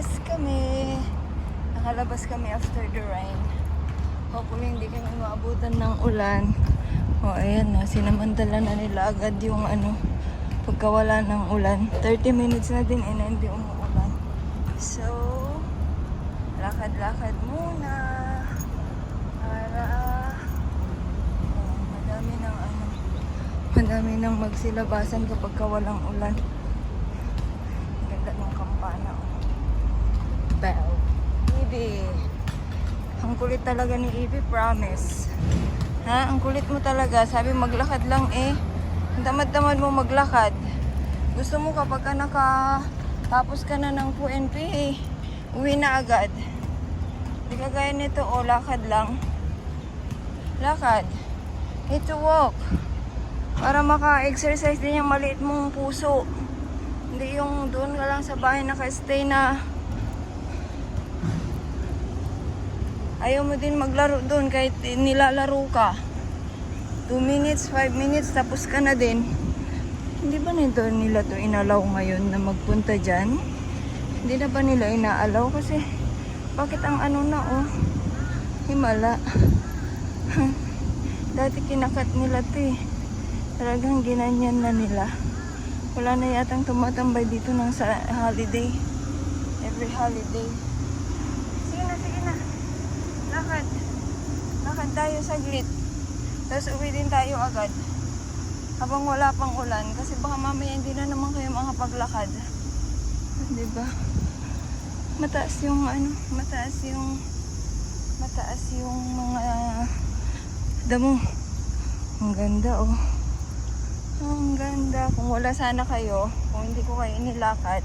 nakalabas kami. Nakalabas kami after the rain. Hopefully hindi kami maabutan ng ulan. O ayan na, sinamantala na nila agad yung pagkawala ng ulan. 30 minutes na din na hindi umuulan. So, lakad-lakad muna. Para madami nang magsilabasan kapag walang ulan. Ganda ng kampana. Bell. Ibi. Ang kulit talaga ni Ibi, promise. Ha? Ang kulit mo talaga. Sabi maglakad lang eh. Ang tamad-tamad mo maglakad. Gusto mo kapag ka nakatapos ka na ng PNP eh, uwi na agad. Hindi kagaya nito, lakad lang. Lakad. Need to walk. Para maka-exercise din yung maliit mong puso. Hindi yung doon ka lang sa bahay naka-stay na ayaw mo din maglaro doon kahit nilalaro ka. 2 minutes, 5 minutes, tapos ka na din. Hindi ba nila to inalaw ngayon na magpunta dyan? Hindi na ba nila inaalaw? Kasi bakit ang himala. Dati kinakat nila to eh. Talagang ginanyan na nila. Wala na yatang tumatambay dito ng sa holiday. Every holiday. Sige na. Lakad. Lakad tayo saglit. Tapos uwi din tayo agad. Habang wala pang ulan. Kasi baka mamaya hindi na naman kayo makapaglakad. Diba? Mataas yung mga damo. Ang ganda oh. Ang ganda. Kung wala sana kayo, kung hindi ko kayo inilakad,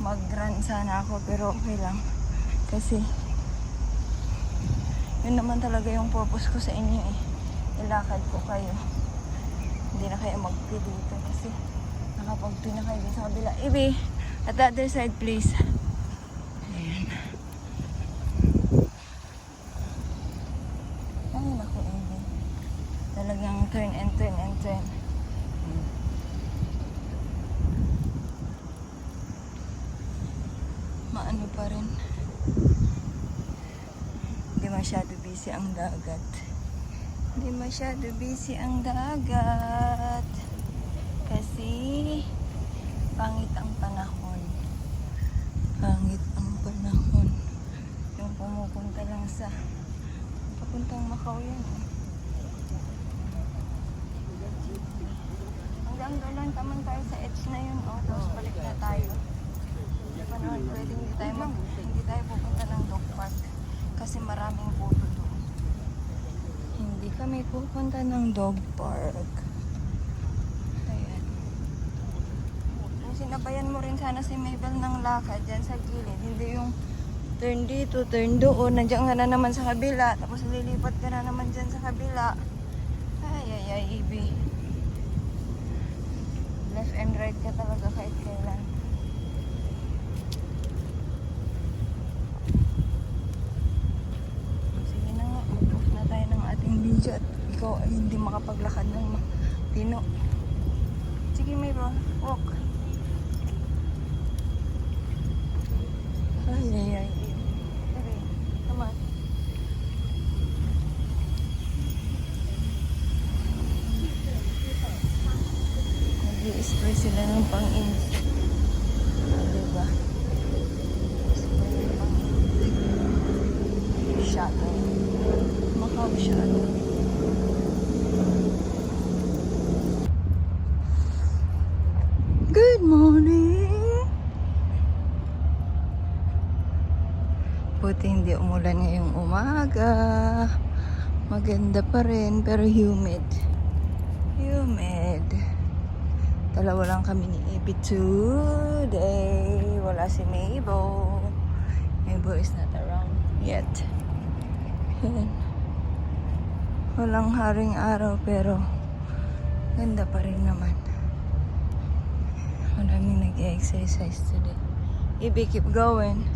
mag-run sana ako. Pero okay lang. Kasi yun naman talaga yung purpose ko sa inyo eh. Ilakad ko kayo. Hindi na kayo magpilito kasi nakapagpili na kayo dito sa kabila. Ibi, at the other side please. Ayan. Ay naku, Ibi. Talagang turn and turn and turn. Maano pa rin. Hindi masyado busy ang dagat. Kasi pangit ang panahon. Yung pumupunta lang sa papuntang Macau yan. Hanggang doon lang taman tayo sa edge na yun. Tapos balik na tayo. Hindi pa naman pwede hindi tayo pupunta ng dog park. Kasi maraming puto doon. Hindi kami pupunta ng dog park. Ayan. Sinabayan mo rin sana si Mabel ng lakad dyan sa gilid. Hindi yung turn dito, turn doon. Nandiyan ka na naman sa kabila. Tapos lilipat ka na naman dyan sa kabila. Ay, Ibi. Left and right ka talaga kahit kailan. Sige na nga, mag-off na tayo ng ating video at ikaw ay hindi makapaglakad ng tino. Sige, Mabel, walk. Ay. Okay, come on. Nag-i-spray sila ng pang-init. Diba? Spray ng pang-init. Shadow. Macau shadow. Good morning! Buti hindi umulan ngayong umaga. Maganda pa rin pero humid. Dalawa lang kami ni Ibi today. Wala si Mabel. Mabel is not around yet. Walang haring araw pero ganda pa rin naman. Maraming nag-exercise today. Ibi, keep going.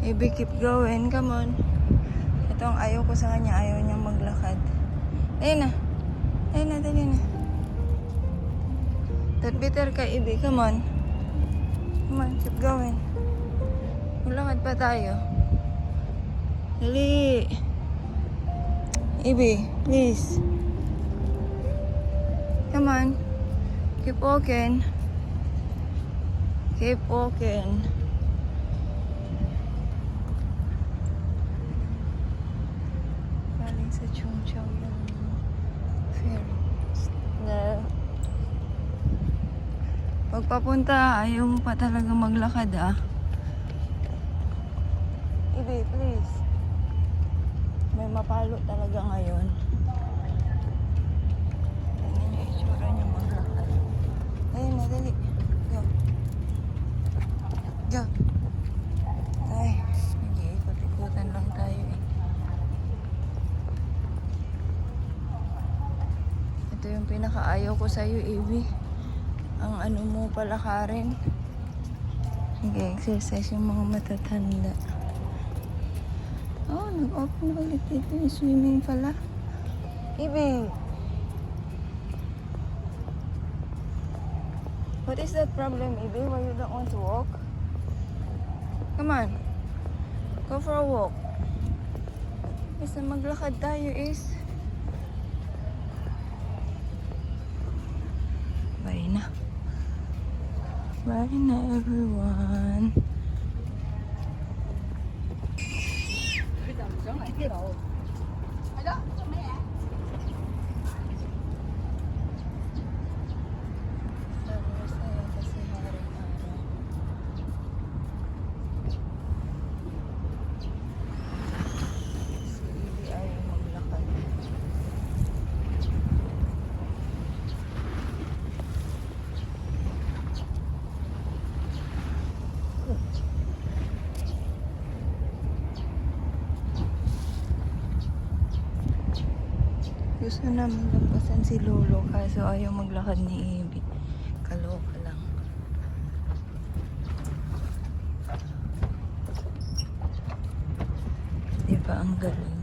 Ibi, keep going. Come on. Ito ang ayaw ko sa kanya. Ayaw niyang maglakad. Ayun na. Dali na. That bitter ka, Ibi. Come on. Come on, keep going. Ulangad pa tayo. Dali. Ibi, please. Come on. Keep walking. Keep walking. Galing sa Chung Chang yung ferry. Na pagpapunta, ayaw mo pa talaga maglakad ah. Ibi, please. May mapalo talaga ngayon. Tingnan niyo itsura niya maglakad. Ayun na, dali. Go. Go. Ay, nag-iikot-ikutan lang tayo eh. Ito yung pinakaayaw ko sa'yo, Ibi. Ang ano mo palakarin. Nag-exercise yung mga matatanda. Oh, nag-open na ulit dito yung swimming pala. Ibi! What is that problem, Ibi? Why you don't want to walk? Come on. Go for a walk. Basta maglakad tayo is. Bye na. Bye na everyone. Gusto namin lampasan si Lolo kaso ayaw maglakad ni Ibi. Kaloka lang. Diba ang galing?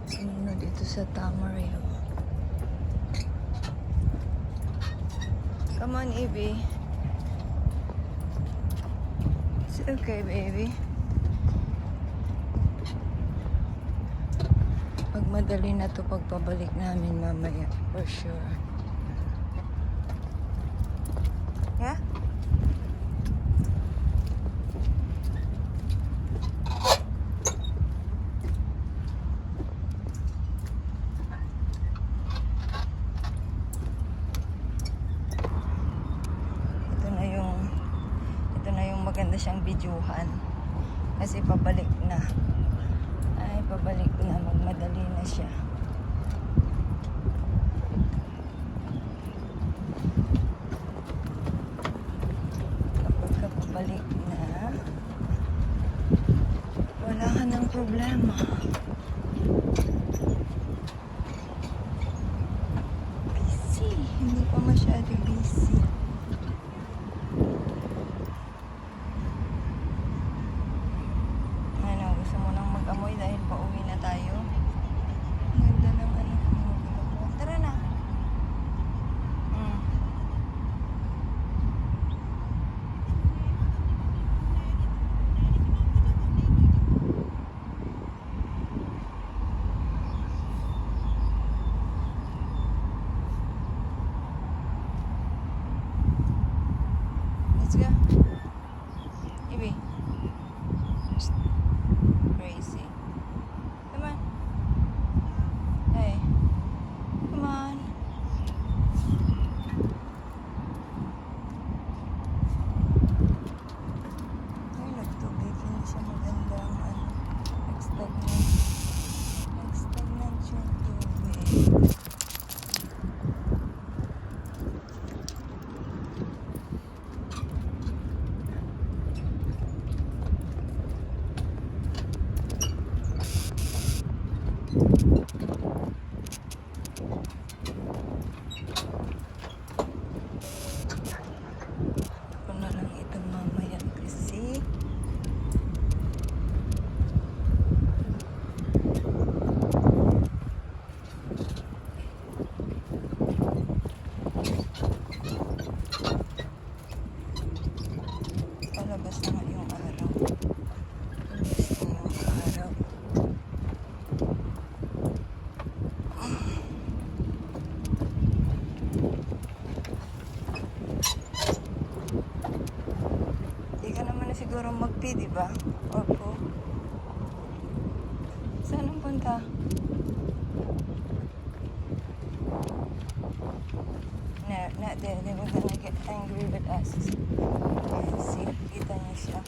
Sino dito sa Tamarindo? Come on, Ibi. It's okay, baby. Madali na to pagpabalik namin mamaya for sure. Yeah? Ito na yung maganda siyang videohan kasi pabalik na. Ay, pabalik na. Magmadali na siya. Kapag pabalik na, wala ka ng problema. Busy. Hindi pa masyado busy. Gusto mo nang mag-amoy dahil pauwi na tayo. Ang ganda ng ano. Tara na. Let's go. Ibi. Crazy. Come on. Hey. Come on. Ay, nagtubig. Hindi siya maganda ang ano. Nag-stagnant. Nag-stagnant yung tubig. Ako na lang ito mamaya kasi di ba? Opo. Saan ang punta? No, not there. They were gonna get angry with us. Ayan, see? Kita niyo siya.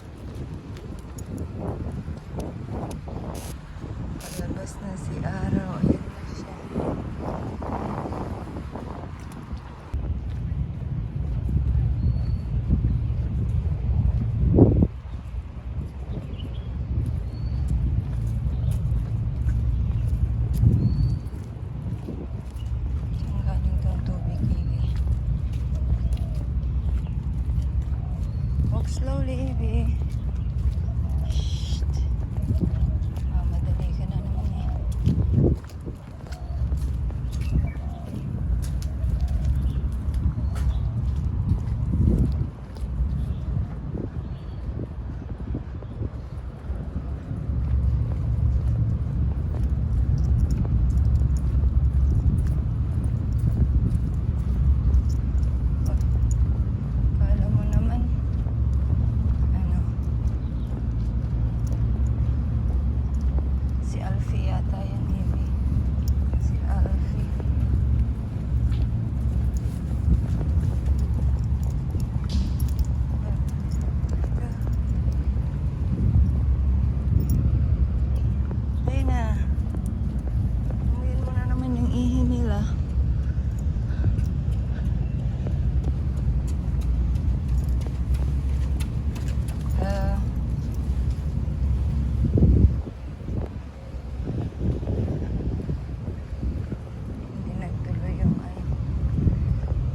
Palabas na si Araw. Ayan na siya. Saan galing tong tubig, Ivy? Walk slowly, Ivy. Shh. Madali ka na naman eh. Kala mo naman, ano, si Alfie yata yan, Ivy. Si Alfie. Ayun na. Umuyin mo na naman yung ihi nila. Ah,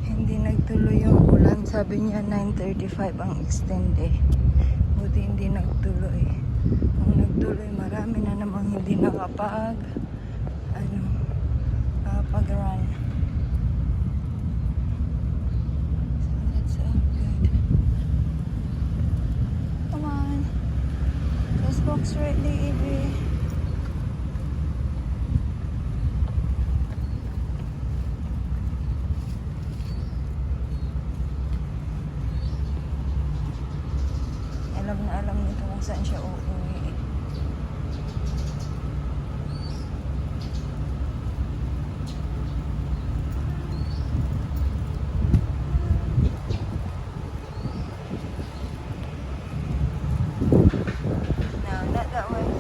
hindi nagtuloy yung ulan. Sabi niya 9:35 ang extend eh. Buti hindi nagtuloy. Kung nagtuloy, marami na namang hindi nakapag run. So that's all good. Come on. Let's walk straightly, Ivy. Alam nito kung saan siya uuwi. No, not that way.